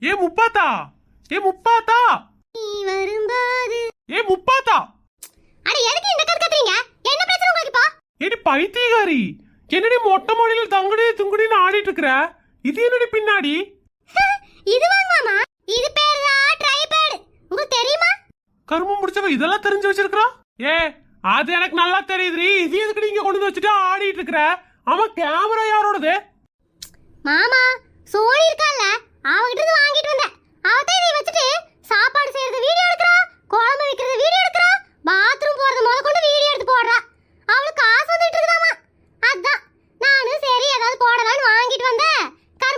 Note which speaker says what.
Speaker 1: ஏ முப்பாத்தா, ஏ முப்பாத்தா,
Speaker 2: நீ வரும்போது
Speaker 1: ஏ முப்பாத்தா.
Speaker 2: அட எதுக்கு இந்த கத்து கத்துறீங்க? என்ன பிரச்சனை உங்களுக்கு இப்போ?
Speaker 1: ஏடி பைத்தியக்காரி, என்னடி மொட்டை மாடியில தங்குடி துங்குடின்னு ஆடிட்டு இருக்கற? இது என்னடி பின்னாடி?
Speaker 2: இது வாங்க மாமா, இது பேர் தான் ட்ரைபேட். உங்களுக்கு தெரியுமா?
Speaker 1: கருமம் முடிச்சவ இதெல்லாம் தெரிஞ்சு வச்சிருக்கா? ஏ அது எனக்கு நல்லா தெரியுதுடி. இது எதுக்கு நீங்க கொண்டு வந்து வச்சுட்டு ஆடிட்டு இருக்கற? ஆமா, கேமரா யாரோடது?
Speaker 2: மாமா சோனி இருக்கால, அவகிட்ட இருந்து வாங்கிட்டு வந்தேன். அவ தான் இதை வச்சுட்டு சாப்பாடு செய்யறது வீடியோ எடுக்கறா, குழம்பு வைக்கிறது வீடியோ எடுக்கறா, பாத்ரூம்